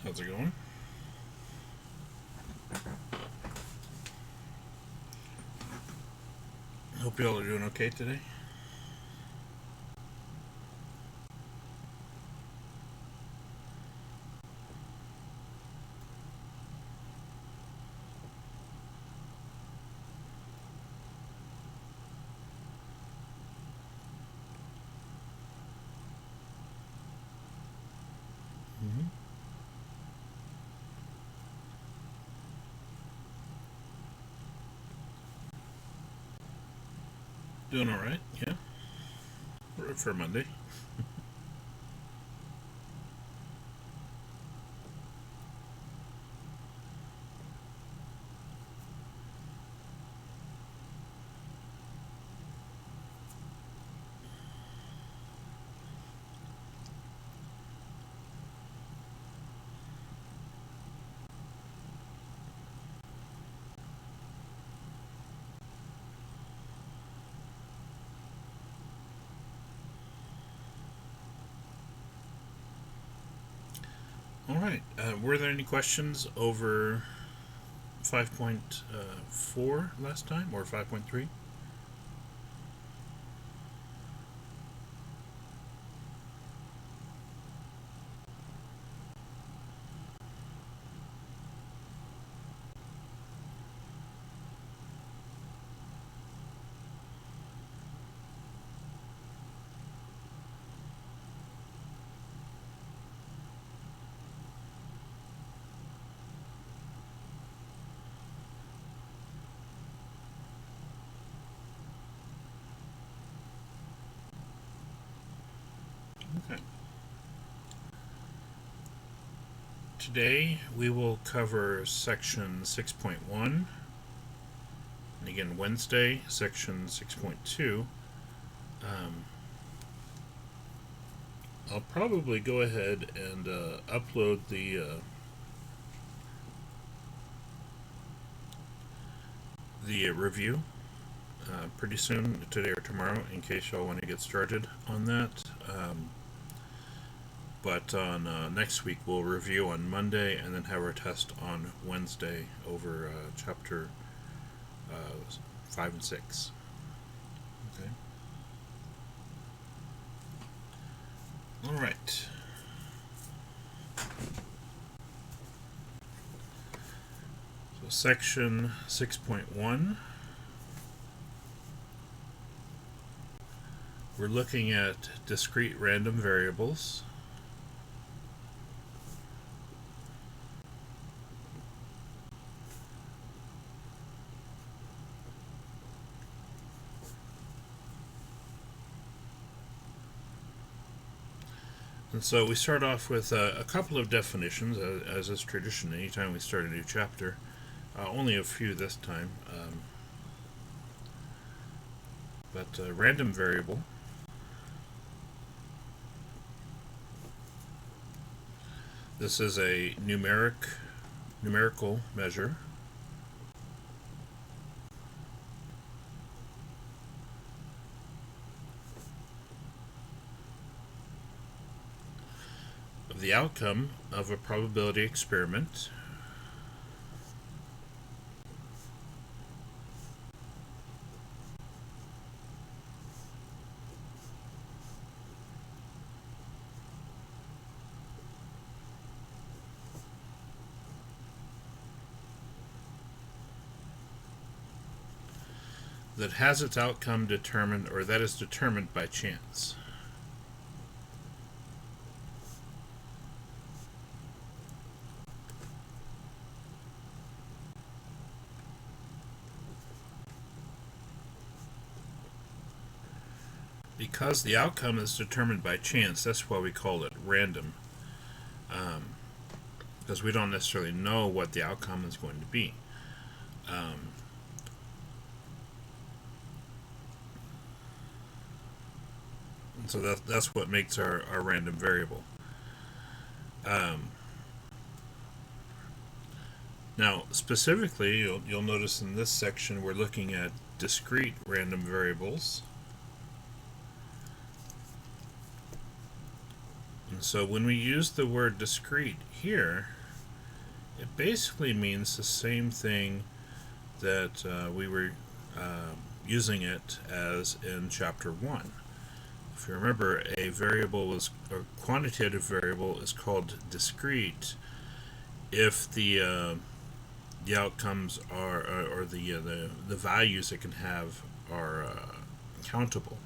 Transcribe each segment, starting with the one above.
How's it going? Hope you all are doing okay today. Mm-hmm. Doing all right, yeah. For Monday. All right. Were there any questions over 5.4 last time or 5.3? Okay. Today we will cover section 6.1, and again Wednesday, section 6.2. I'll probably go ahead and upload the review pretty soon, today or tomorrow, in case y'all want to get started on that. But on next week, we'll review on Monday and then have our test on Wednesday over chapter 5 and 6. Okay. All right. So section 6.1. We're looking at discrete random variables. And so we start off with a couple of definitions, as is tradition anytime we start a new chapter. Only a few this time. But random variable. This is a numerical measure. Of the outcome of a probability experiment. That has its outcome determined, or that is determined by chance. Because the outcome is determined by chance, that's why we call it random. Because we don't necessarily know what the outcome is going to be. So that's what makes our random variable. Now, specifically, you'll notice in this section we're looking at discrete random variables. And so when we use the word discrete here, It basically means the same thing that we were using it as in chapter 1. If you remember, a quantitative variable is called discrete if the outcomes are or the values it can have are countable.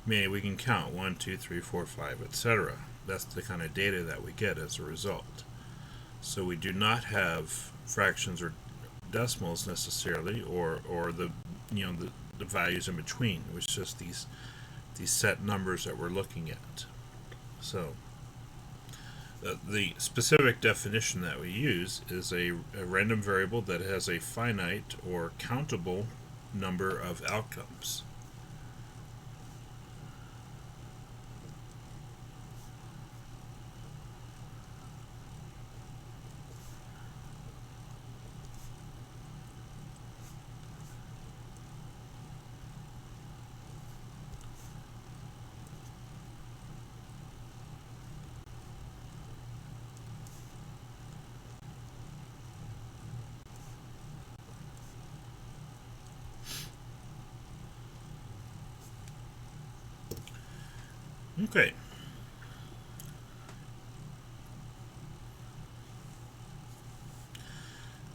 Meaning we can count 1, 2, 3, 4, 5, etc. That's the kind of data that we get as a result. So we do not have fractions or decimals necessarily, or the the values in between. It was just these set numbers that we're looking at. So the specific definition that we use is a random variable that has a finite or countable number of outcomes. Okay.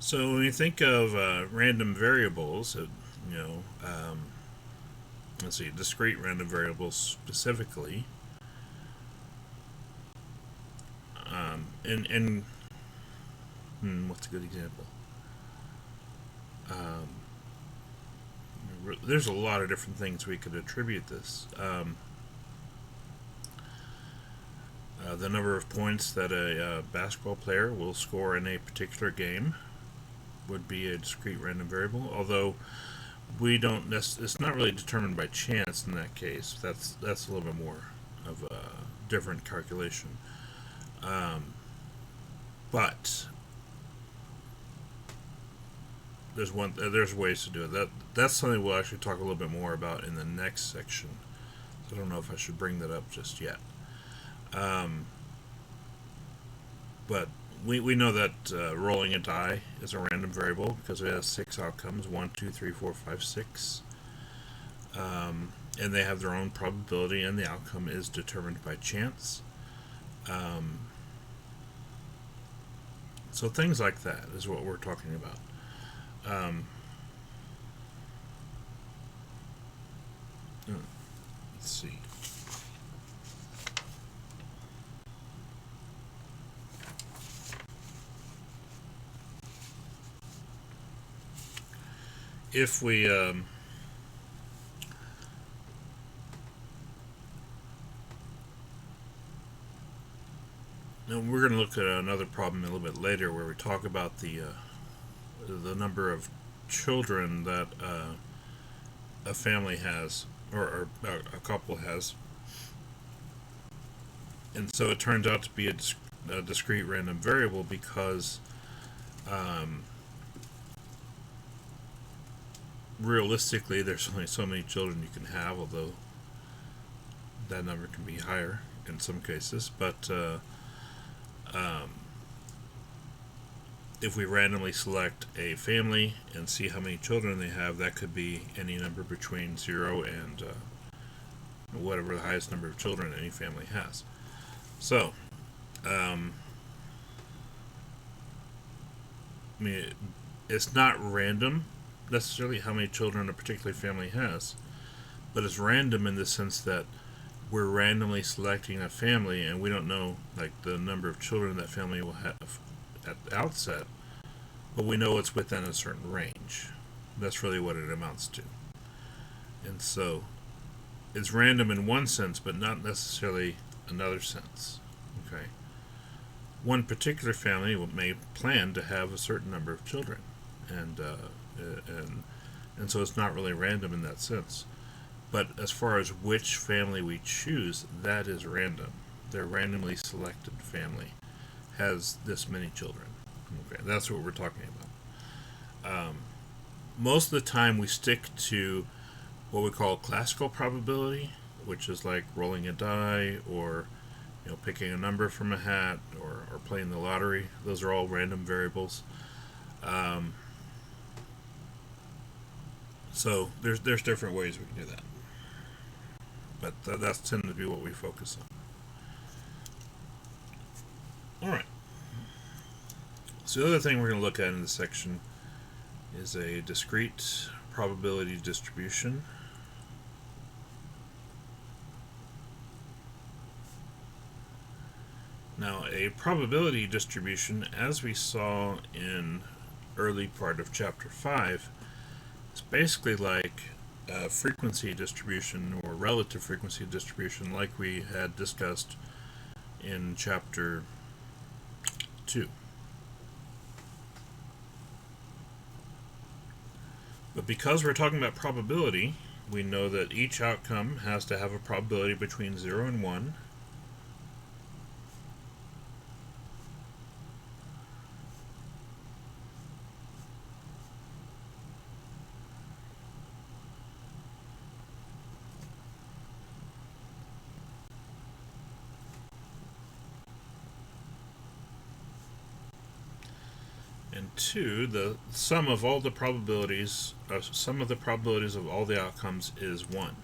So when you think of random variables, you know, um, let's see, discrete random variables specifically, and what's a good example? Um, there's a lot of different things we could attribute this. The number of points that a basketball player will score in a particular game would be a discrete random variable, although we don't it's not really determined by chance in that case. That's a little bit more of a different calculation. But there's ways to do it. That's something we'll actually talk a little bit more about in the next section. So I don't know if I should bring that up just yet. But we know that rolling a die is a random variable because it has 6 outcomes: 1, 2, 3, 4, 5, 6. And they have their own probability, and the outcome is determined by chance. So things like that is what we're talking about. Let's see. If we now we're going to look at another problem a little bit later where we talk about the number of children that a family has, or a couple has, and so it turns out to be a discrete random variable because realistically there's only so many children you can have, although that number can be higher in some cases. But if we randomly select a family and see how many children they have, that could be any number between 0 and whatever the highest number of children any family has. So, I mean, it's not random necessarily how many children a particular family has, but it's random in the sense that we're randomly selecting a family and we don't know like the number of children that family will have at the outset, but we know it's within a certain range. That's really what it amounts to. And so it's random in one sense, but not necessarily another sense. Okay. One particular family may plan to have a certain number of children, and so it's not really random in that sense. But as far as which family we choose, that is random. Their randomly selected family has this many children. Okay, that's what we're talking about. Most of the time we stick to what we call classical probability, which is like rolling a die or picking a number from a hat or or playing the lottery. Those are all random variables. So there's different ways we can do that, but that's tended to be what we focus on. All right. So the other thing we're going to look at in this section is a discrete probability distribution. Now, a probability distribution, as we saw in early part of chapter 5, is basically like a frequency distribution or relative frequency distribution like we had discussed in chapter 2. But because we're talking about probability, we know that each outcome has to have a probability between 0 and 1. And 2, the sum of all the probabilities, sum of the probabilities of all the outcomes is 1.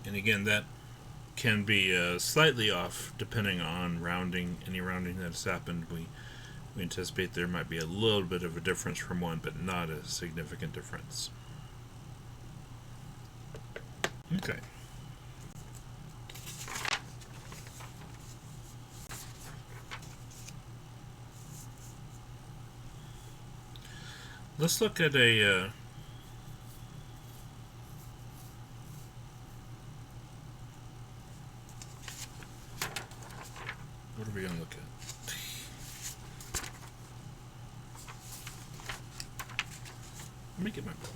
And again, that can be slightly off depending on rounding. Any rounding that has happened, we anticipate there might be a little bit of a difference from 1, but not a significant difference. Okay. Let's look at a what are we going to look at? Let me get my book.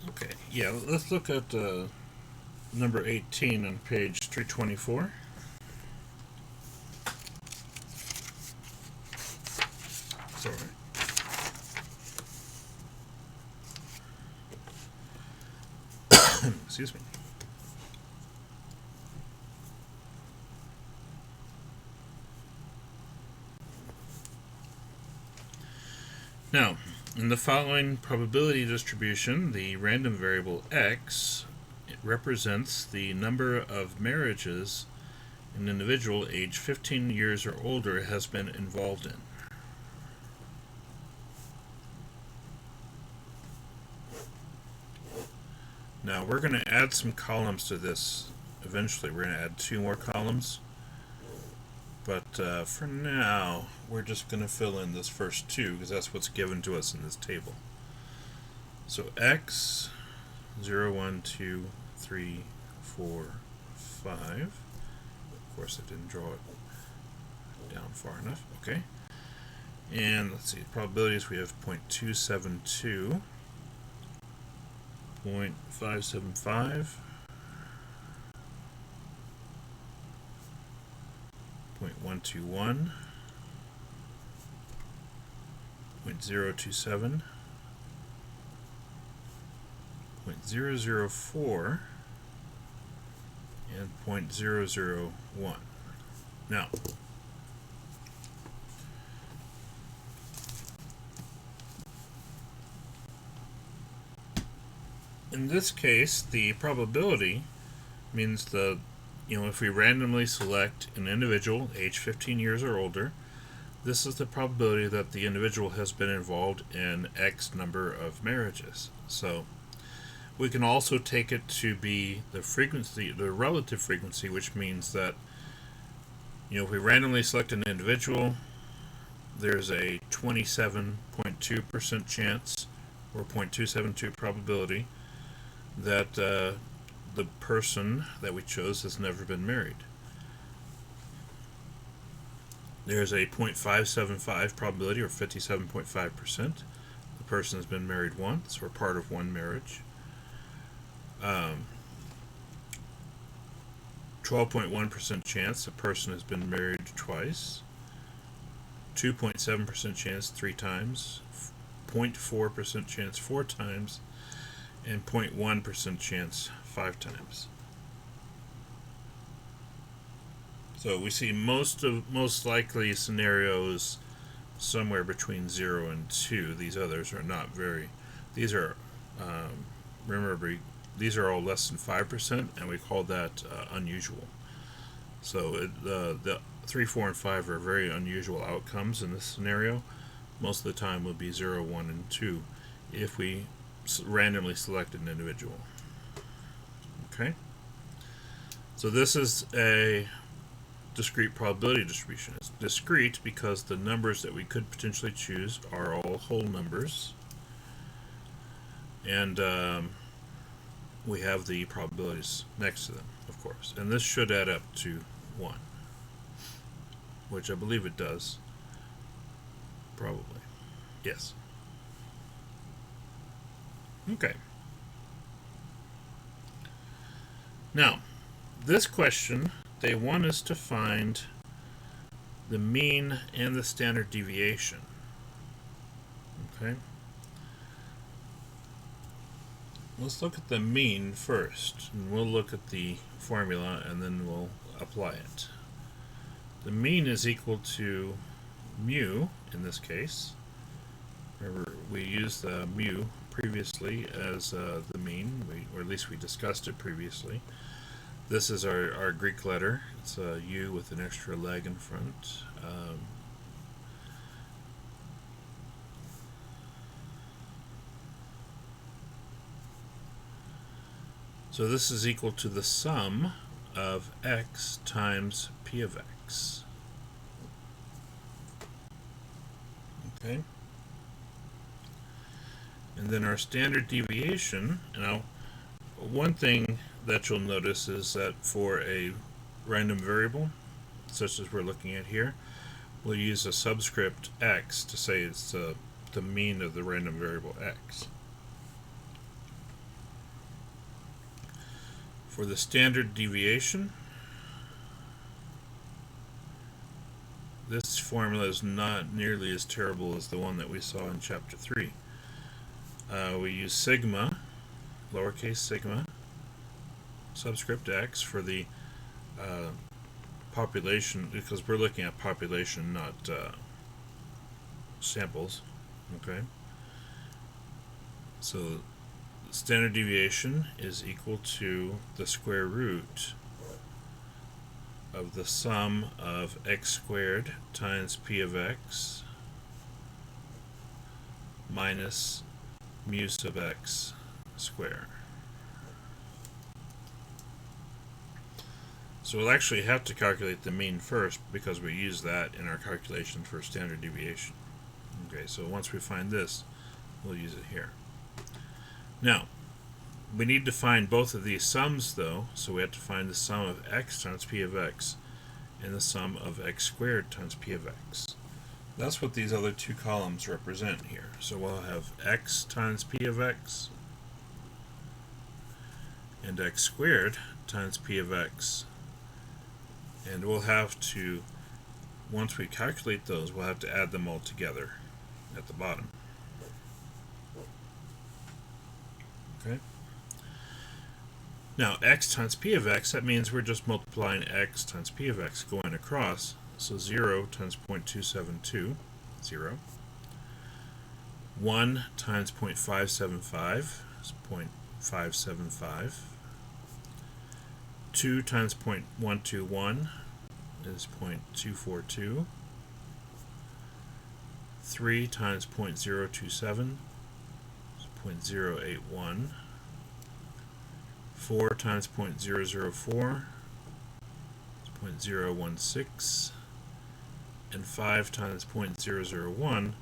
Okay, yeah, let's look at number 18 on page 324. Sorry. Excuse me. Now, in the following probability distribution, the random variable x represents the number of marriages an individual age 15 years or older has been involved in. Now, we're going to add some columns to this. Eventually, we're going to add 2 more columns. But for now, we're just going to fill in this first 2 because that's what's given to us in this table. So x, 0, 1, 2, 3, 4, 5. Of course, I didn't draw it down far enough. Okay. And let's see, probabilities, we have 0.272, 0.575, 0.121, 0.027, 0.004, and 0.001. Now, in this case, the probability means if we randomly select an individual age 15 years or older, this is the probability that the individual has been involved in X number of marriages. So we can also take it to be the frequency, the relative frequency, which means that if we randomly select an individual, there's a 27.2% chance or 0.272 probability that the person that we chose has never been married. There's a 0.575 probability, or 57.5%. The person has been married once or part of one marriage. 12.1% chance the person has been married twice. 2.7% chance 3 times. 0.4% chance 4 times. And 0.1% chance 5 times. So we see most likely scenarios somewhere between 0 and 2. These others are not very. These are remember, these are all less than 5%, and we call that unusual. So the 3, 4, and 5 are very unusual outcomes in this scenario. Most of the time will be 0, 1, and 2 if we randomly select an individual. Okay? So this is a discrete probability distribution. It's discrete because the numbers that we could potentially choose are all whole numbers, and we have the probabilities next to them, of course. And this should add up to 1, which I believe it does. Probably. Yes. Okay. Now, this question, they want us to find the mean and the standard deviation. Okay? Let's look at the mean first, and we'll look at the formula and then we'll apply it. The mean is equal to mu in this case. Remember, we used mu previously as the mean, or at least we discussed it previously. This is our Greek letter. It's a U with an extra leg in front. So this is equal to the sum of x times p of x. Okay? And then our standard deviation, one thing that you'll notice is that for a random variable, such as we're looking at here, we'll use a subscript x to say it's the mean of the random variable x. For the standard deviation, this formula is not nearly as terrible as the one that we saw in chapter 3. We use sigma, lowercase sigma, subscript x for the population, because we're looking at population, not samples. Okay? So standard deviation is equal to the square root of the sum of x squared times p of x minus mu sub x squared. So we'll actually have to calculate the mean first because we use that in our calculation for standard deviation. Okay, so once we find this, we'll use it here. Now, we need to find both of these sums though, so we have to find the sum of x times p of x and the sum of x squared times p of x. That's what these other two columns represent here. So we'll have x times p of x and x squared times p of x. And we'll have to, once we calculate those, we'll have to add them all together at the bottom. Okay? Now, x times p of x, that means we're just multiplying x times p of x going across. So 0 times 0.272, 0. 1 times 0.575 is 0.575. 2 times 0.121 is 0.242. 3 times 0.027 is 0.081. 4 times 0.004 is 0.016. And 5 times 0.001 will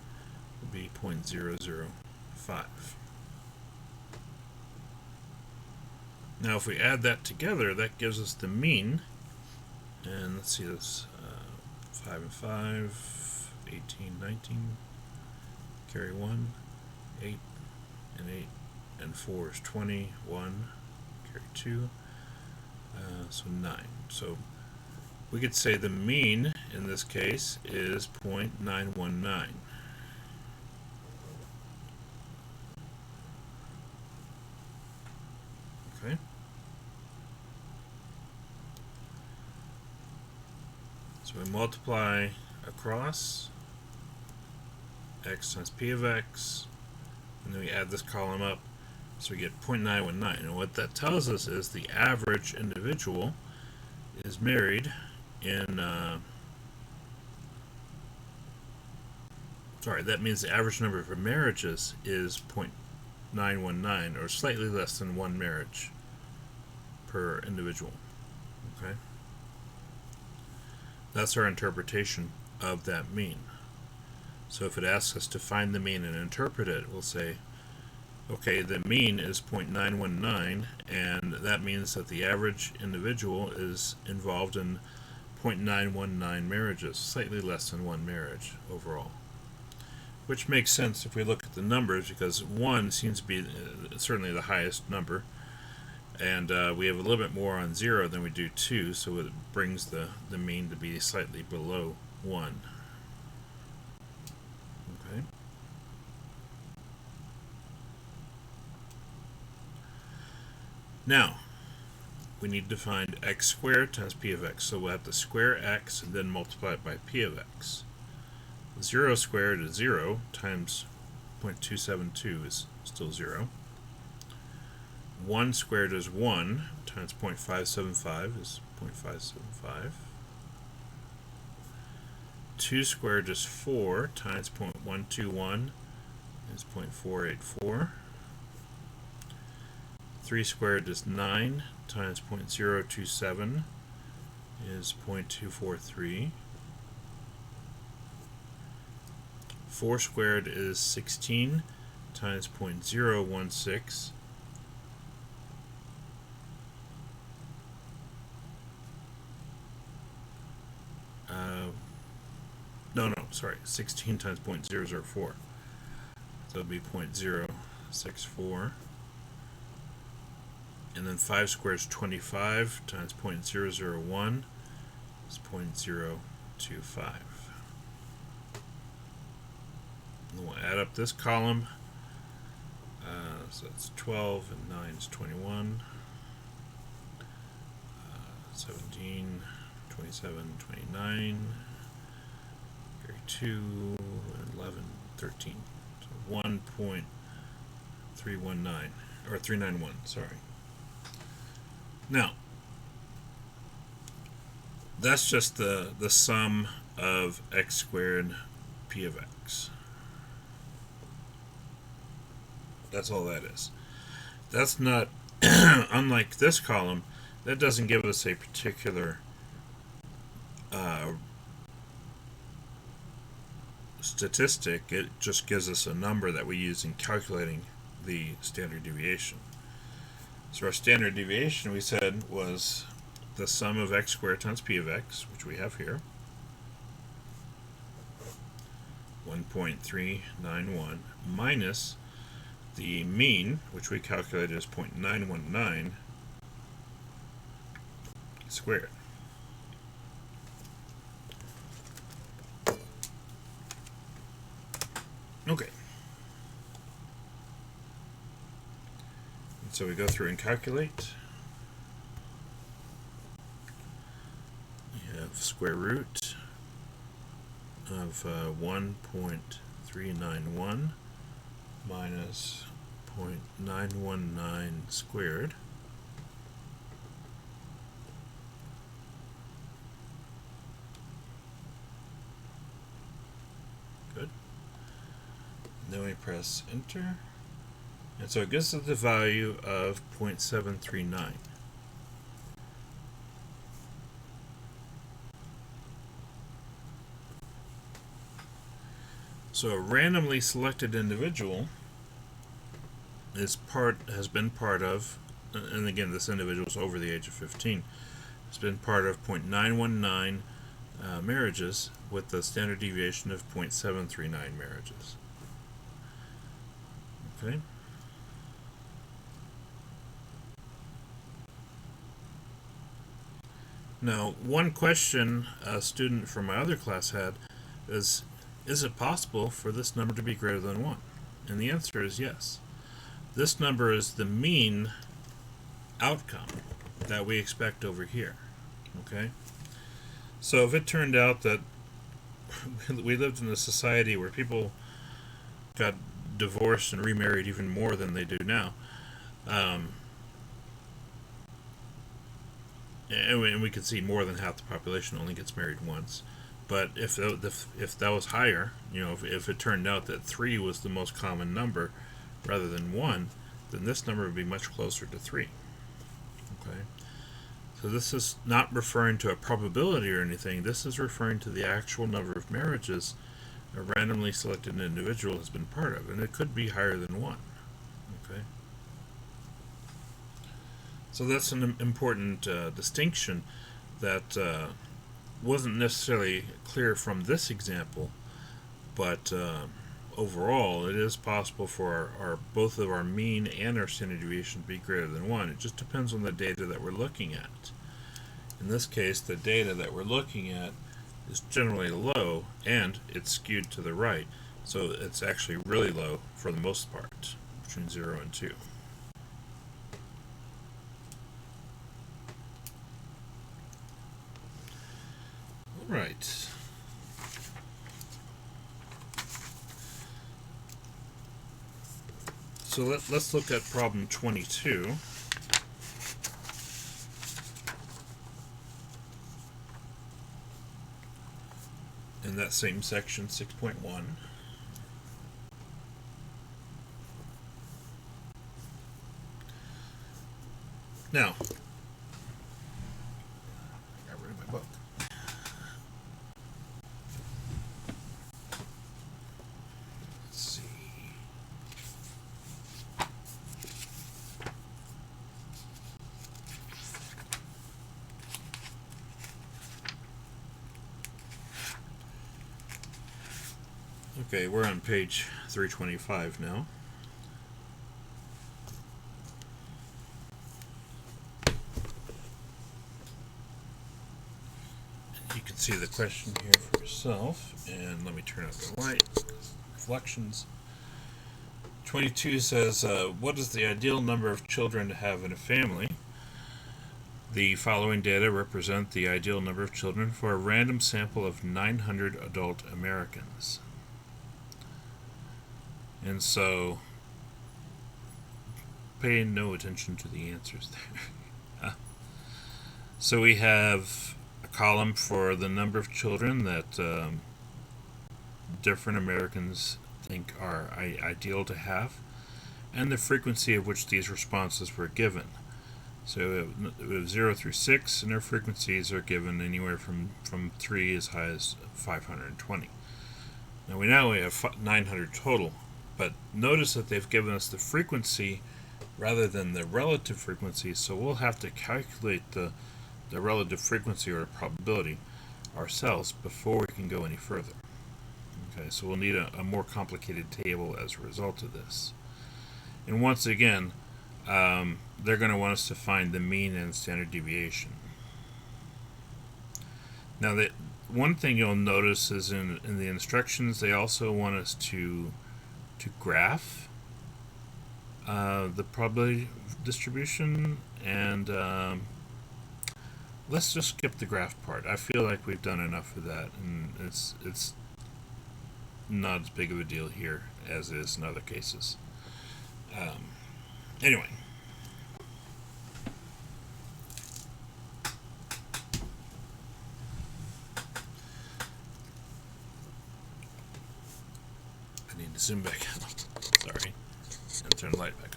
be 0.005. Now if we add that together, that gives us the mean. And let's see this, 5 and 5, 18, 19, carry 1, 8 and 8, and 4 is 20, 1, carry 2, so 9. So we could say the mean in this case is 0.919. Okay. So we multiply across x times p of x, and then we add this column up, so we get 0.919. And what that tells us is the average individual is married in, that means the average number of marriages is 0.919, or slightly less than one marriage per individual. Okay? That's our interpretation of that mean. So if it asks us to find the mean and interpret it, we'll say, okay, the mean is 0.919, and that means that the average individual is involved in 0.919 marriages, slightly less than one marriage overall. Which makes sense if we look at the numbers, because 1 seems to be certainly the highest number, and we have a little bit more on 0 than we do 2, so it brings the mean to be slightly below 1. Okay. Now, we need to find x squared times p of x. So we'll have to square x and then multiply it by p of x. 0 squared is 0 times 0.272 is still 0. 1 squared is 1 times 0.575 is 0.575. 2 squared is 4 times 0.121 is 0.484. 3 squared is 9 times 0.027 is 0.243. 4 squared is 16 times 0.016 . No, sorry, 16 times 0.004. So it'll be 0.064. And then 5 squared is 25 times 0.001 is 0.025. And we'll add up this column. So that's 12 and 9 is 21. 17, 27, 29. 2, 11, 13. So 1.319, or 391, sorry. Now, that's just the sum of x squared p of x. That's all that is. That's not, unlike this column, that doesn't give us a particular statistic. It just gives us a number that we use in calculating the standard deviation. So our standard deviation, we said, was the sum of x squared times p of x, which we have here, 1.391, minus the mean, which we calculated as 0.919 squared. Okay. And so we go through and calculate. We have square root of 1.391 minus 0.919 squared good. Then we press enter, and so it gives us the value of 0.739. So a randomly selected individual has been part of, and again this individual is over the age of 15, has been part of 0.919 marriages with the standard deviation of 0.739 marriages. Okay. Now, one question a student from my other class had is it possible for this number to be greater than 1? And the answer is yes. This number is the mean outcome that we expect over here. Okay? So if it turned out that we lived in a society where people got divorced and remarried even more than they do now, and we could see more than half the population only gets married once. But if that was higher, if it turned out that 3 was the most common number rather than 1, then this number would be much closer to 3. Okay? So this is not referring to a probability or anything. This is referring to the actual number of marriages a randomly selected individual has been part of, and it could be higher than 1. Okay? So that's an important distinction that wasn't necessarily clear from this example, but overall it is possible for our both of our mean and our standard deviation to be greater than 1. It just depends on the data that we're looking at. In this case, the data that we're looking at is generally low, and it's skewed to the right, so it's actually really low for the most part, between 0 and 2. Right. So let's look at problem 22. In that same section, 6.1. Now, I got rid of my book. Let's see. Okay, we're on page 325 now. You can see the question here for yourself, and let me turn up the light. Reflections. 22 says, what is the ideal number of children to have in a family? The following data represent the ideal number of children for a random sample of 900 adult Americans. And so, pay no attention to the answers there. So we have a column for the number of children that different Americans think are ideal to have, and the frequency of which these responses were given. So we have 0 through 6, and their frequencies are given anywhere from 3 as high as 520. Now we have 900 total, but notice that they've given us the frequency rather than the relative frequency, so we'll have to calculate the relative frequency or probability ourselves before we can go any further. Okay, so we'll need a more complicated table as a result of this. And once again, they're going to want us to find the mean and standard deviation. Now, one thing you'll notice is in the instructions, they also want us to graph the probability distribution, and let's just skip the graph part. I feel like we've done enough of that, and it's not as big of a deal here as it is in other cases. Anyway. I need to zoom back out. Sorry. And turn the light back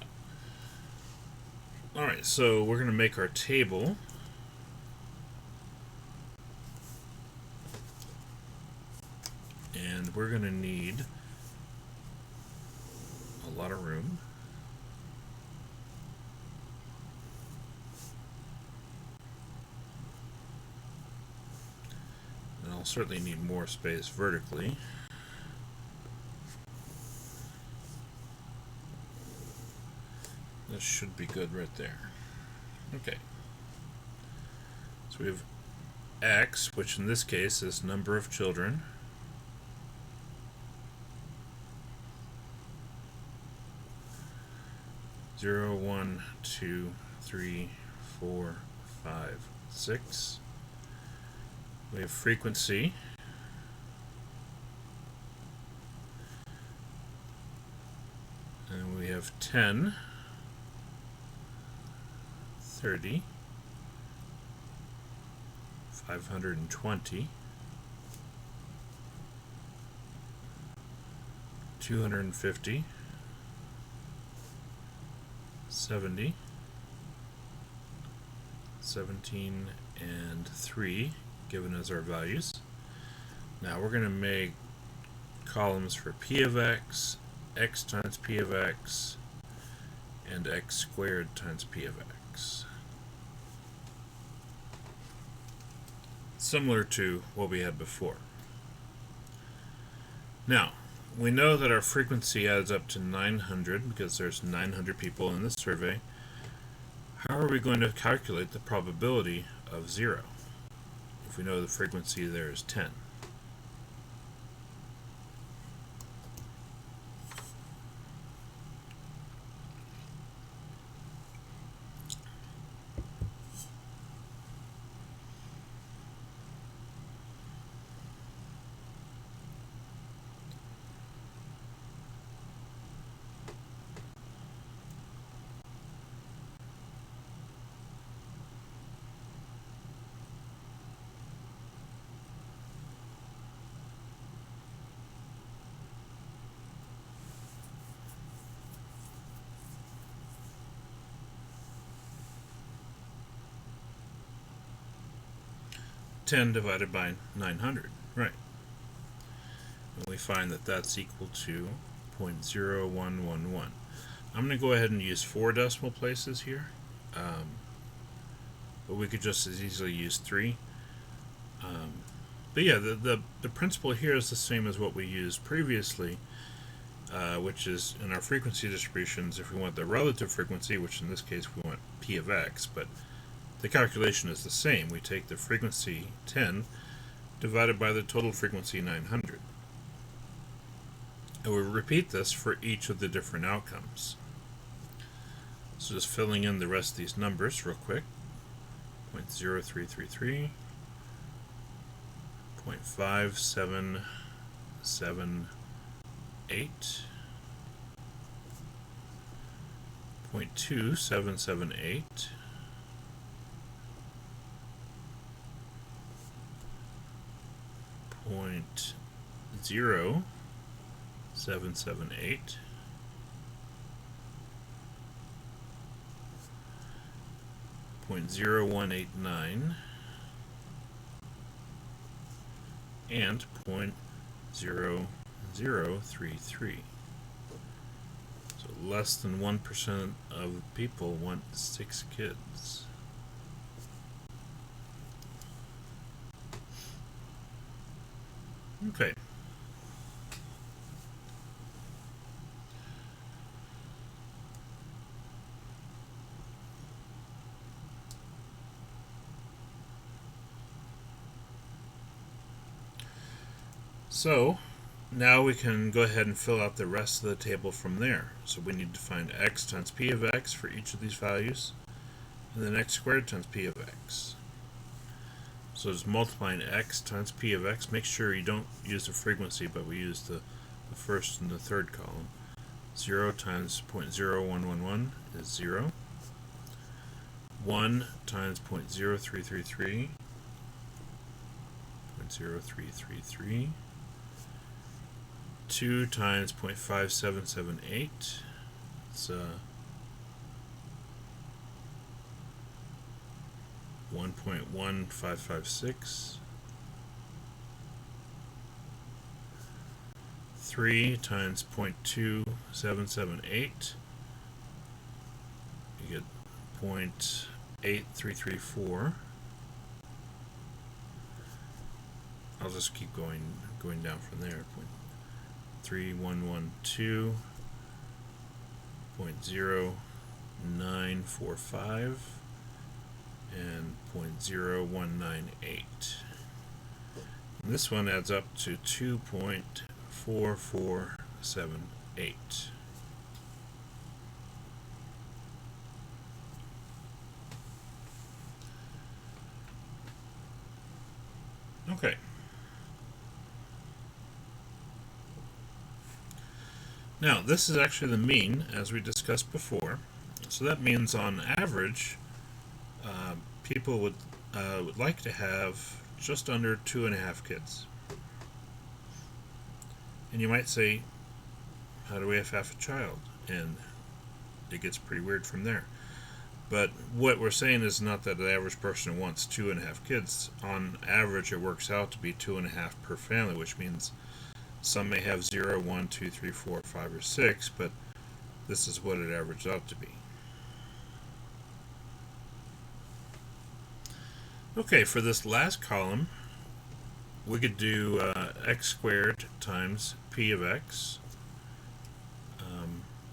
on. Alright, so we're going to make our table. And we're going to need a lot of room. And I'll certainly need more space vertically. This should be good right there. Okay. So we have X, which in this case is number of children. Zero, 1, 2, 3, 4, 5, 6. We have frequency. And we have 10, 30, 520, 250, 70, 17, and 3 given as our values. Now we're going to make columns for p of x, x times p of x, and x squared times p of x. Similar to what we had before. Now, we know that our frequency adds up to 900 because there's 900 people in this survey. How are we going to calculate the probability of 0 if we know the frequency there is 10? Ten divided by 900, right? And we find that that's equal to 0.0111. I'm going to go ahead and use 4 decimal places here, but we could just as easily use 3. But yeah, the principle here is the same as what we used previously, which is in our frequency distributions, if we want the relative frequency, which in this case we want p of x, but the calculation is the same. We take the frequency 10 divided by the total frequency 900. And we repeat this for each of the different outcomes. So just filling in the rest of these numbers real quick. 0.0333, 0.5778, 0.2778, 0.0778, 0.0189, and 0.0033. So less than 1% of people want 6 kids. Okay. So now we can go ahead and fill out the rest of the table from there. So we need to find x times p of x for each of these values, and then x squared times p of x. So just multiplying x times p of x. Make sure you don't use the frequency, but we use the first and the third column. 0 times 0.0111 is 0. 1 times 0.0333, 0.0333. 2 times 0.5778, it's 1.1556. 3 times 0.2778, you get 0.8334. I'll just keep going down from there. 0.3112, 0.0945, and 0.0198. And this one adds up to 2.4478. Okay. Now, this is actually the mean, as we discussed before. So that means, on average, people would like to have just under 2.5 kids. And you might say, how do we have half a child? And it gets pretty weird from there. But what we're saying is not that the average person wants 2.5 kids. On average, it works out to be 2.5 per family, which means some may have 0, 1, 2, 3, 4, 5, or 6, but this is what it averaged out to be. Okay, for this last column, we could do x squared times p of x,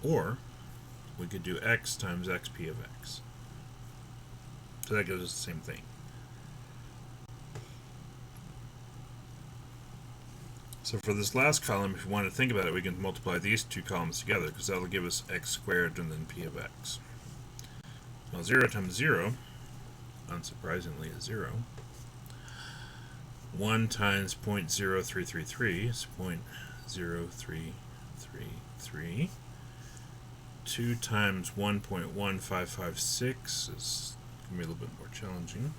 or we could do x times xp of x. So that gives us the same thing. So for this last column, if you want to think about it, we can multiply these two columns together, because that will give us x squared and then p of x. Well, 0 times 0, unsurprisingly, is 0. 1 times 0.0333 is 0.0333. 2 times 1.1556 is going to be a little bit more challenging.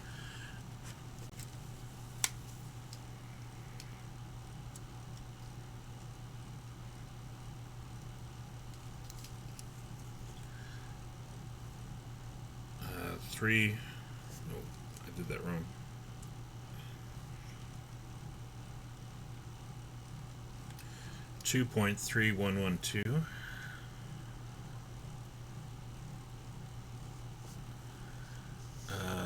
3, no, I did that wrong. 2.3112.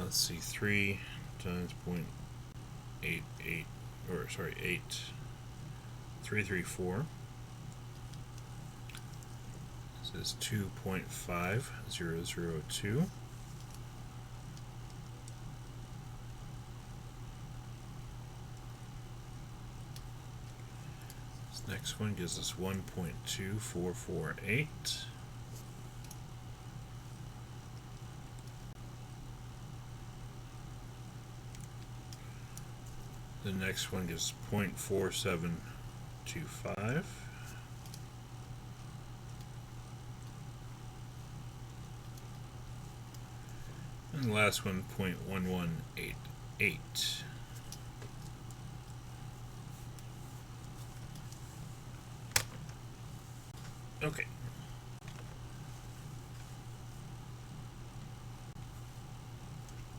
Let's see, 3 times 0.88, or sorry, 8.334. This is 2.5002. This next one gives us 1.2448. The next one gives 0.4725. And the last one, 0.1188. Okay.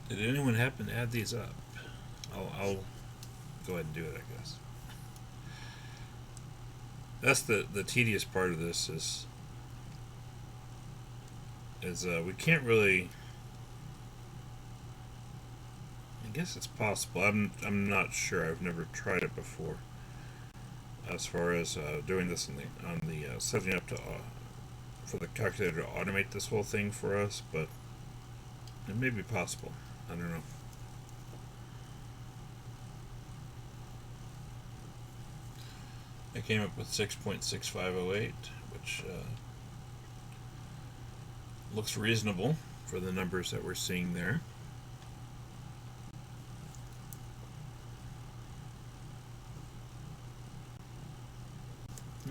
Did anyone happen to add these up? I'll go ahead and do it, I guess. That's the tedious part of this is we can't really. I guess it's possible. I'm not sure. I've never tried it before. As far as doing this on the setting up to for the calculator to automate this whole thing for us, but it may be possible. I don't know. I came up with 6.6508, which looks reasonable for the numbers that we're seeing there.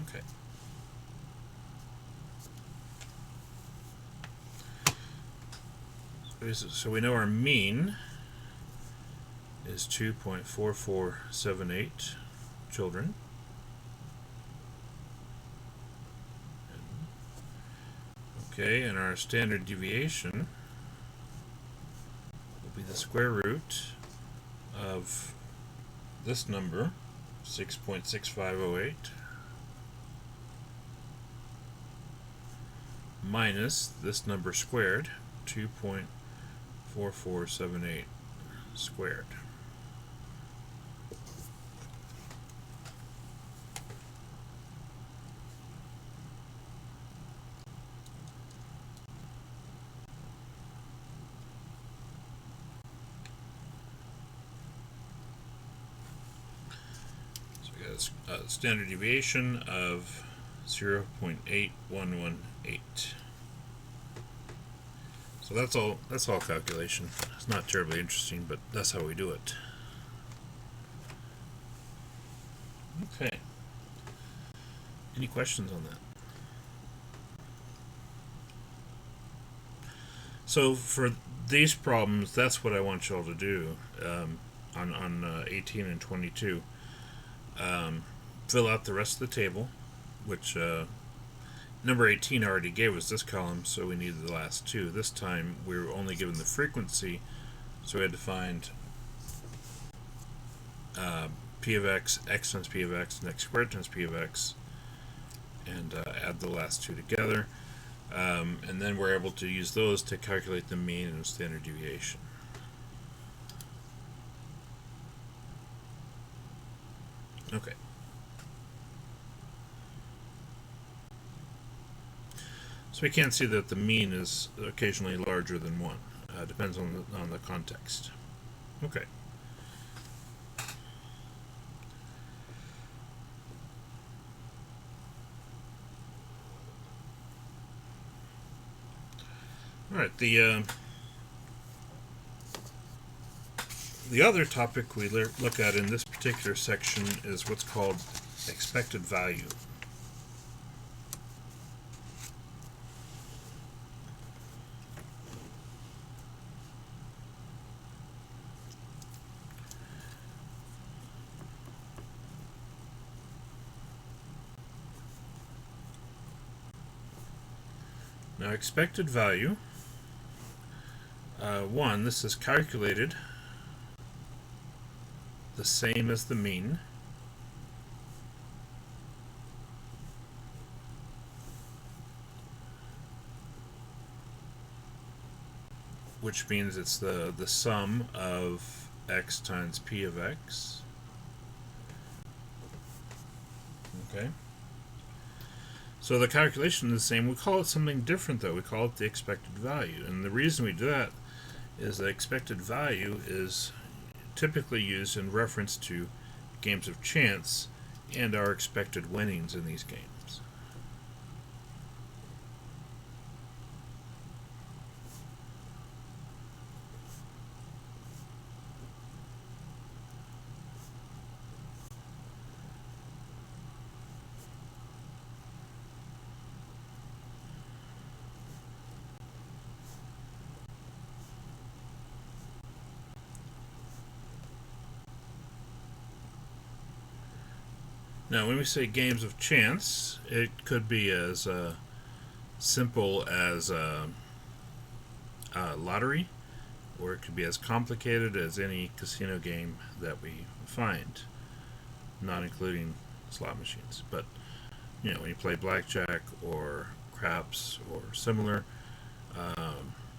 Okay. So we know our mean is 2.4478 children. Okay, and our standard deviation will be the square root of this number, 6.6508, minus this number squared, 2.4478 squared. So we got a standard deviation of 0.8118. So that's all calculation. It's not terribly interesting, but that's how we do it. Okay. Any questions on that? So for these problems, that's what I want y'all to do on 18 and 22. Fill out the rest of the table, which number 18 already gave us this column, so we needed the last two. This time we were only given the frequency, so we had to find p of x, x times p of x, and x squared times p of x, and add the last two together. And then we're able to use those to calculate the mean and standard deviation. Okay. So we can see that the mean is occasionally larger than 1. Depends on the context. Okay. All right. The other topic we look at in this particular section is what's called expected value. Now, expected value, this is calculated the same as the mean. Which means it's the sum of x times p of x. Okay. So the calculation is the same. We call it something different, though. We call it the expected value. And the reason we do that is the expected value is typically used in reference to games of chance and our expected winnings in these games. Now, when we say games of chance, it could be as simple as lottery, or it could be as complicated as any casino game that we find, not including slot machines. But, when you play blackjack or craps or similar,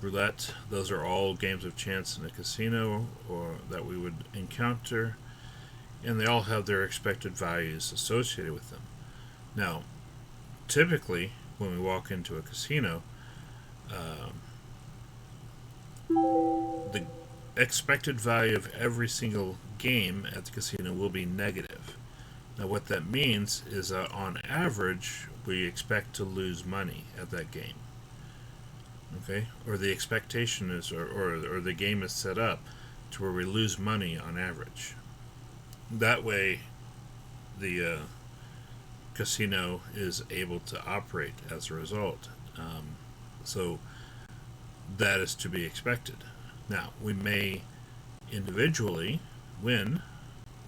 roulette, those are all games of chance in a casino or that we would encounter. And they all have their expected values associated with them. Now, typically, when we walk into a casino, the expected value of every single game at the casino will be negative. Now, what that means is that on average, we expect to lose money at that game. Okay? Or the expectation is, or the game is set up to where we lose money on average. That way, the casino is able to operate as a result. So that is to be expected. Now, we may individually win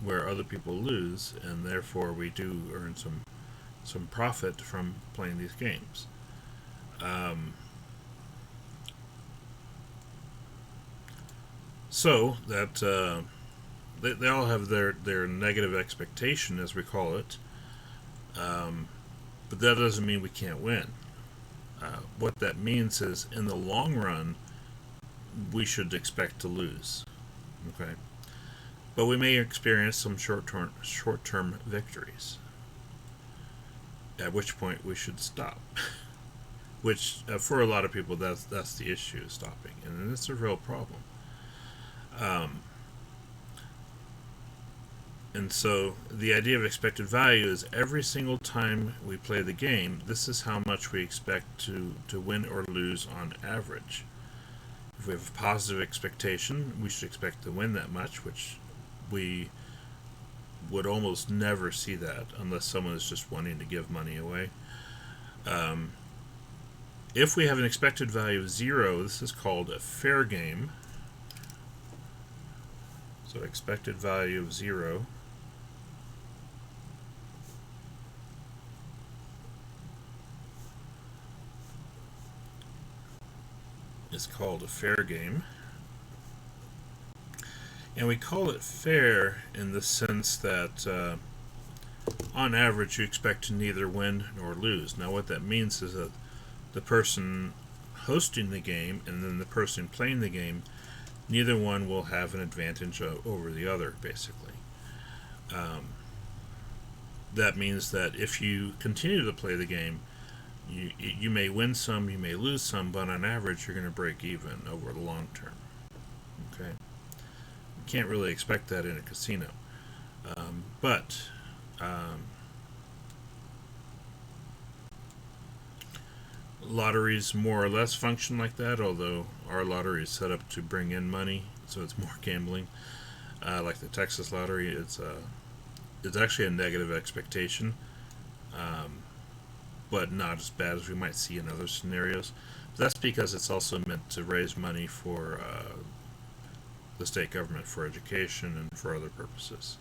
where other people lose, and therefore we do earn some profit from playing these games. So that they all have their negative expectation, as we call it, but that doesn't mean we can't win. What that means is, in the long run, we should expect to lose. Okay, but we may experience some short-term victories. At which point we should stop. Which, for a lot of people, that's the issue, is stopping, and it's a real problem. And so the idea of expected value is every single time we play the game, this is how much we expect to win or lose on average. If we have a positive expectation, we should expect to win that much, which we would almost never see that unless someone is just wanting to give money away. If we have an expected value of 0, this is called a fair game. So expected value of 0 is called a fair game. And we call it fair in the sense that on average you expect to neither win nor lose. Now what that means is that the person hosting the game and then the person playing the game, neither one will have an advantage over the other, basically. That means that if you continue to play the game, you may win some, you may lose some, but on average you're going to break even over the long term. Okay, you can't really expect that in a casino, but lotteries more or less function like that. Although our lottery is set up to bring in money, so it's more gambling. Like the Texas lottery, it's actually a negative expectation. But not as bad as we might see in other scenarios. But that's because it's also meant to raise money for the state government for education and for other purposes.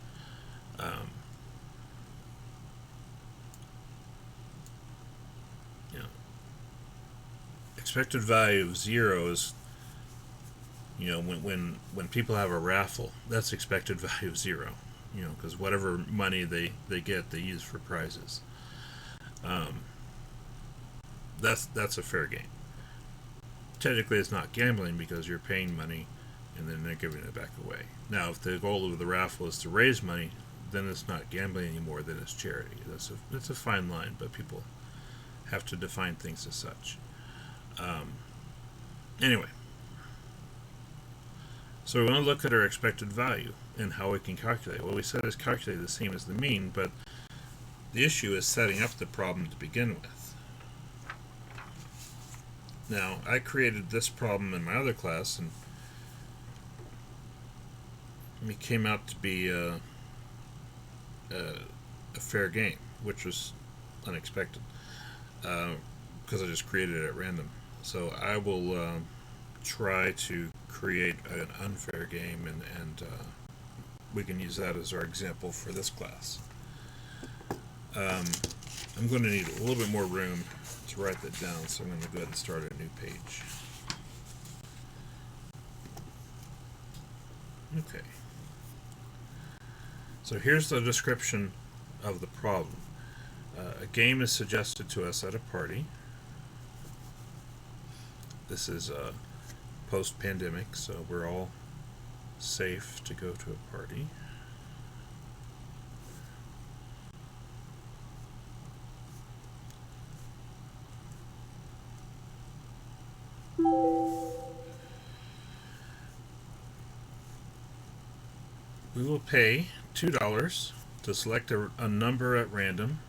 You know, expected value of 0 is, when people have a raffle, that's expected value of 0. Because whatever money they get, they use for prizes. That's a fair game. Technically, it's not gambling because you're paying money and then they're giving it back away. Now, if the goal of the raffle is to raise money, then it's not gambling anymore. Then it's charity. That's a fine line, but people have to define things as such. Anyway, so we're going to look at our expected value and how we can calculate. Well, we said it's calculated the same as the mean, but the issue is setting up the problem to begin with. Now, I created this problem in my other class, and it came out to be a fair game, which was unexpected, because I just created it at random. So I will try to create an unfair game, and we can use that as our example for this class. I'm going to need a little bit more room to write that down, so I'm going to go ahead and start a new page. Okay. So here's the description of the problem. A game is suggested to us at a party. This is post-pandemic, so we're all safe to go to a party. We will pay $2 to select a number at random.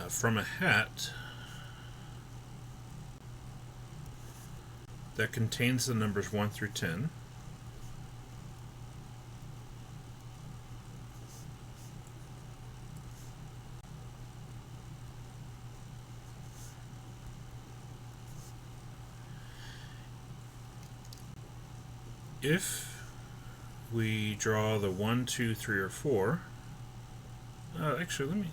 From a hat that contains the numbers 1 through 10. If we draw the 1, 2, 3, or 4, actually, let me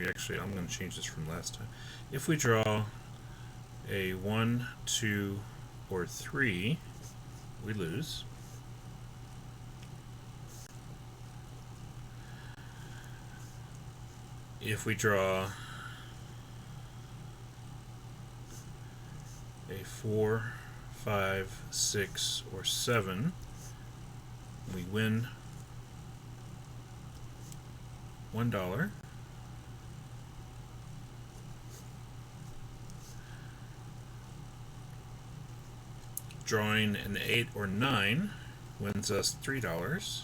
actually, I'm going to change this from last time. If we draw a 1, 2, or 3, we lose. If we draw a 4, 5, 6, or 7, we win $1. Drawing an 8 or 9 wins us $3.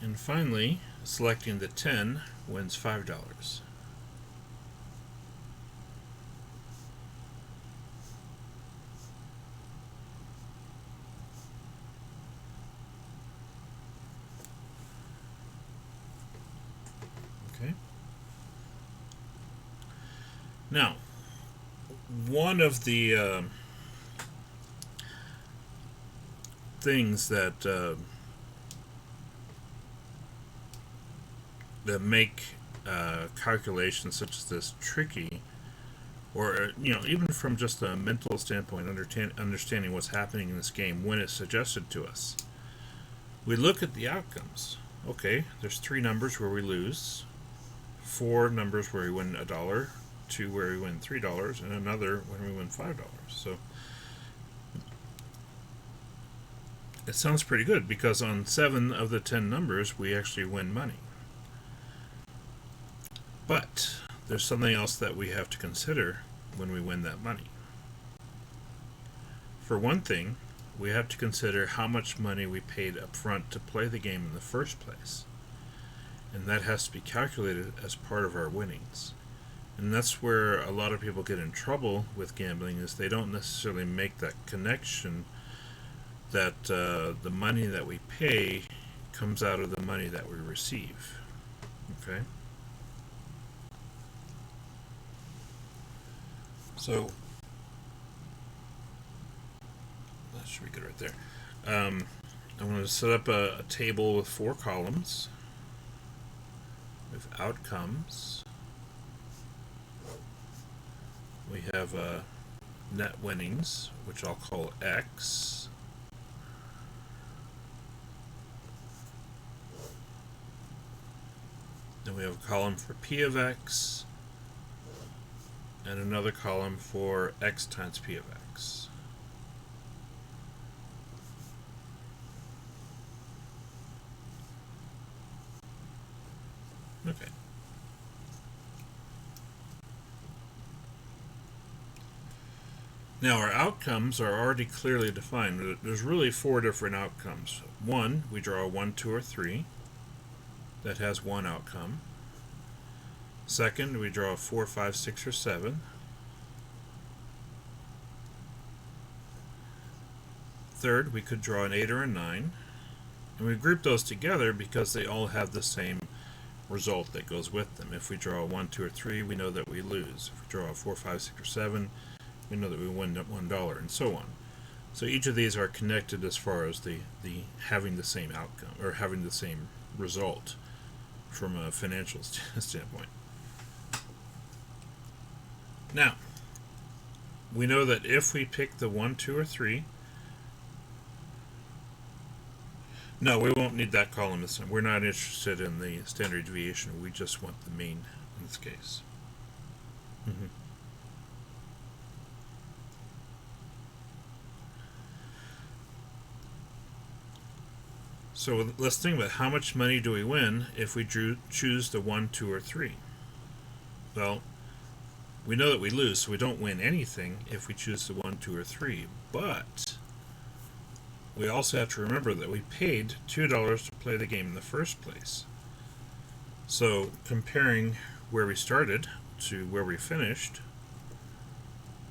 And finally, selecting the 10 wins $5. Okay. Now, one of the things that make calculations such as this tricky, or even from just a mental standpoint, understanding what's happening in this game when it's suggested to us, we look at the outcomes. Okay, there's 3 numbers where we lose, 4 numbers where we win $1, 2 where we win $3, and another when we win $5. So it sounds pretty good, because on 7 of the 10 numbers we actually win money. But there's something else that we have to consider when we win that money. For one thing, we have to consider how much money we paid up front to play the game in the first place. And that has to be calculated as part of our winnings. And that's where a lot of people get in trouble with gambling, is they don't necessarily make that connection that the money that we pay comes out of the money that we receive. Okay? So that should be good right there. I'm going to set up a table with 4 columns with outcomes. We have net winnings, which I'll call X. Then we have a column for P of X, and another column for X times P of X. Okay. Now our outcomes are already clearly defined. There's really 4 different outcomes. 1, we draw a 1, 2, or 3. That has 1 outcome. Second, we draw a 4, 5, 6, or 7. Third, we could draw an 8 or a 9. And we group those together because they all have the same result that goes with them. If we draw a 1, 2, or 3, we know that we lose. If we draw a 4, 5, 6, or 7, we know that we win $1, and so on. So each of these are connected as far as the having the same outcome, or having the same result from a financial standpoint. Now, we know that if we pick the 1, 2, or 3, no, we won't need that column this time. We're not interested in the standard deviation. We just want the mean in this case. So let's think about how much money do we win if we choose the 1, 2, or 3. Well, We know that we lose, so we don't win anything if we choose the 1, 2, or 3. But we also have to remember that we paid $2 to play the game in the first place. So comparing where we started to where we finished,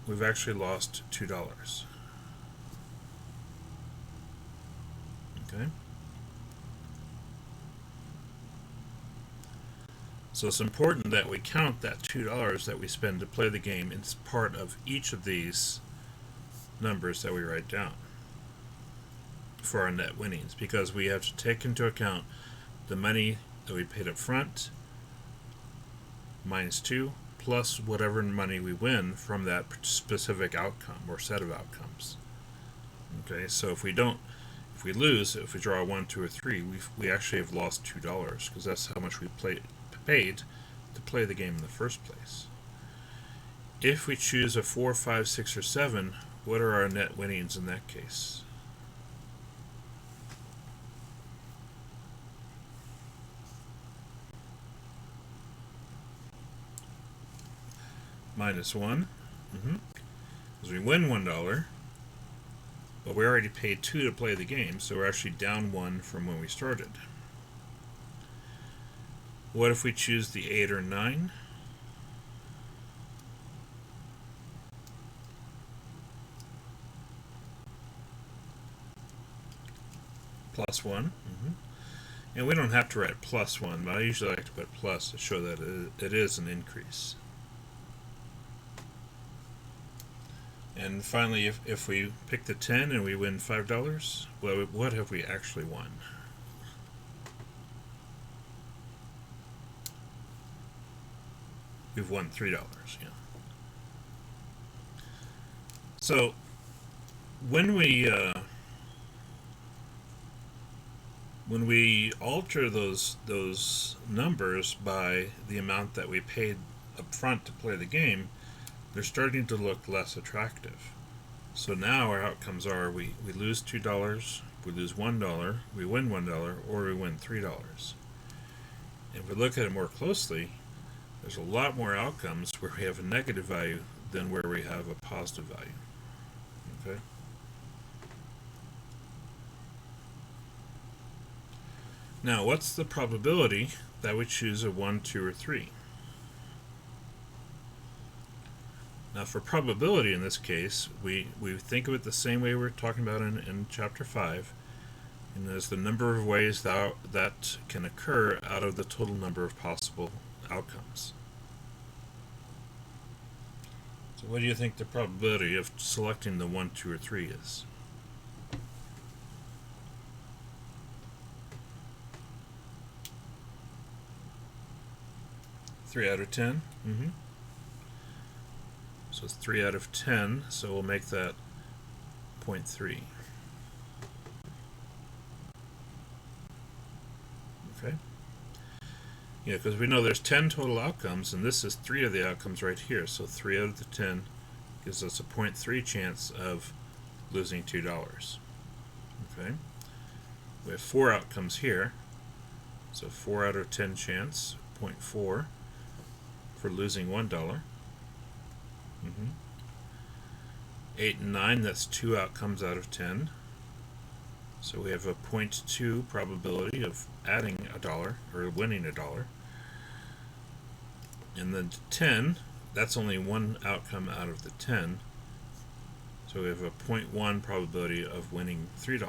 we've actually lost $2. Okay? So it's important that we count that $2 that we spend to play the game as part of each of these numbers that we write down for our net winnings, because we have to take into account the money that we paid up front minus 2 plus whatever money we win from that specific outcome or set of outcomes. Okay, so if we lose, if we draw a 1, 2, or 3, we actually have lost $2 because that's how much we paid to play the game in the first place. If we choose a 4, 5, 6, or 7, what are our net winnings in that case? Minus 1. Because we win $1, but we already paid 2 to play the game, so we're actually down 1 from when we started. What if we choose the 8 or 9? Plus 1. And we don't have to write plus 1, but I usually like to put plus to show that it is an increase. And finally, if we pick the 10 and we win $5, well, what have we actually won? We've won $3, yeah. So when we alter those numbers by the amount that we paid up front to play the game, they're starting to look less attractive. So now our outcomes are we lose $2, we lose $1, we win $1, or we win $3. And if we look at it more closely, there's a lot more outcomes where we have a negative value than where we have a positive value. Okay? Now, what's the probability that we choose a 1, 2, or 3? Now, for probability in this case, we think of it the same way we're talking about in Chapter 5, and there's the number of ways that can occur out of the total number of possible outcomes. So what do you think the probability of selecting the 1, 2, or 3 is? Three out of 10? So it's 3 out of 10, so we'll make that 0.3. Okay? Yeah, because we know there's 10 total outcomes, and this is 3 of the outcomes right here. So 3 out of the 10 gives us a 0.3 chance of losing $2. Okay? We have 4 outcomes here. So 4 out of 10 chance, 0.4 for losing $1. 8 and 9, that's 2 outcomes out of 10. So we have a 0.2 probability of adding $1 or winning $1. And then 10, that's only 1 outcome out of the 10. So we have a 0.1 probability of winning $3.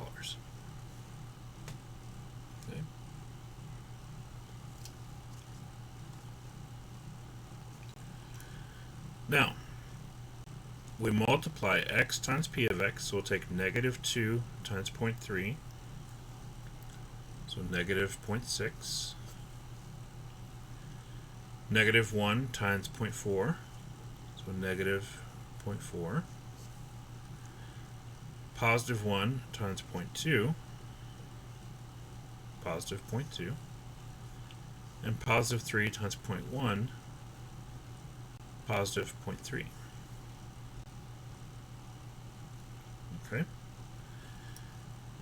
Okay. Now, we multiply x times p of x, so we'll take negative 2 times 0.3, so negative 0.6. Negative 1 times 0.4, so negative 0.4. Positive 1 times 0.2, positive 0.2. And positive 3 times 0.1, positive 0.3. Okay.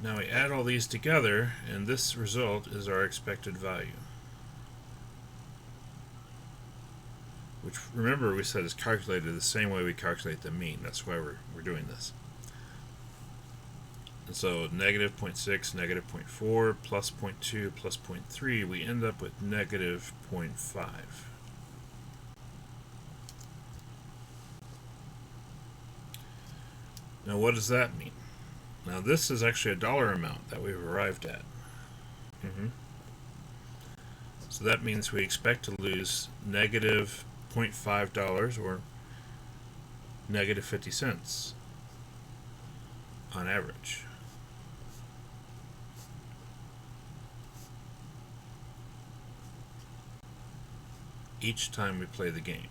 Now we add all these together, and this result is our expected value. which remember we said is calculated the same way we calculate the mean. That's why we're doing this. And so negative 0.6, negative 0.4, plus 0.2, plus 0.3, we end up with negative 0.5. Now what does that mean? Now this is actually a dollar amount that we've arrived at. So that means we expect to lose negative $0.5 or negative 50 cents on average. Each time we play the game.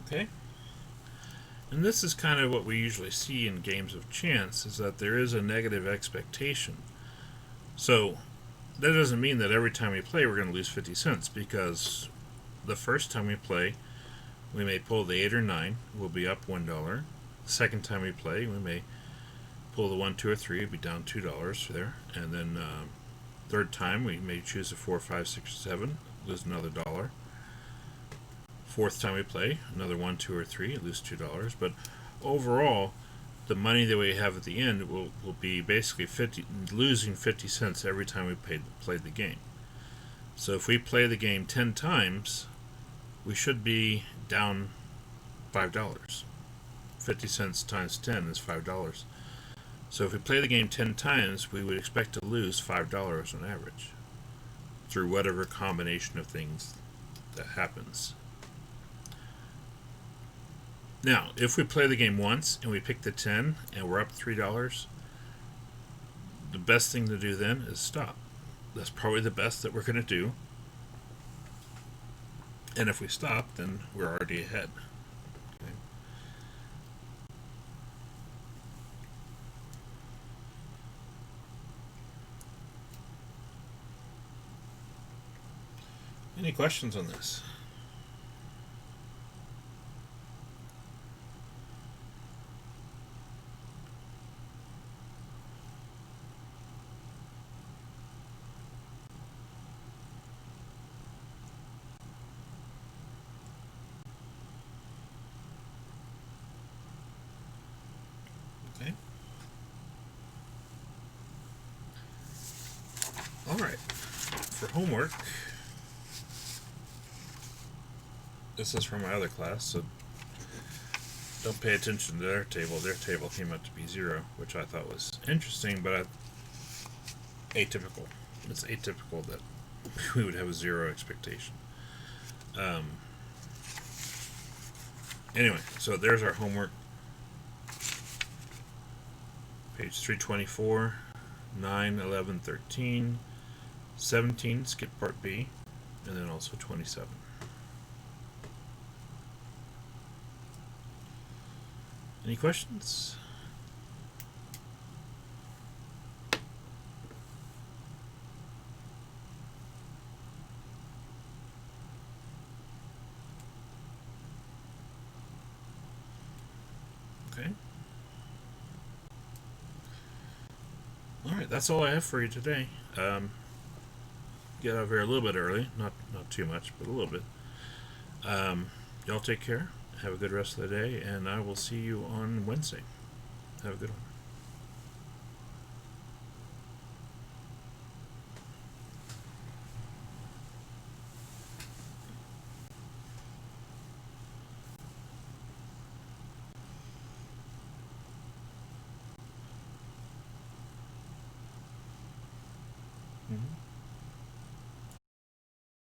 Okay? And this is kind of what we usually see in games of chance, is that there is a negative expectation. So that doesn't mean that every time we play we're going to lose 50 cents, because the first time we play we may pull the 8 or 9, we'll be up $1. The second time we play we may pull the 1, 2, or 3, we'll be down $2 there. And then third time we may choose a 4, 5, 6, or 7, lose another $1. Fourth time we play, another 1, 2, or 3, lose $2. But overall, the money that we have at the end will be basically losing 50 cents every time we played the game. So if we play the game 10 times, we should be down $5. 50 cents times 10 is $5. So if we play the game 10 times, we would expect to lose $5 on average through whatever combination of things that happens. Now, if we play the game once and we pick the 10 and we're up $3, the best thing to do then is stop. That's probably the best that we're going to do. And if we stop, then we're already ahead. Okay. Any questions on this? Okay. All right. For homework, this is from my other class, so don't pay attention to their table. Their table came out to be 0, which I thought was interesting, but atypical. It's atypical that we would have a 0 expectation. Anyway, so there's our homework. Page 324, 9, 11, 13, 17, skip part B, and then also 27. Any questions? Okay. Alright, that's all I have for you today. Get out of here a little bit early, not too much, but a little bit. Y'all take care. Have a good rest of the day, and I will see you on Wednesday. Have a good one. Mm-hmm.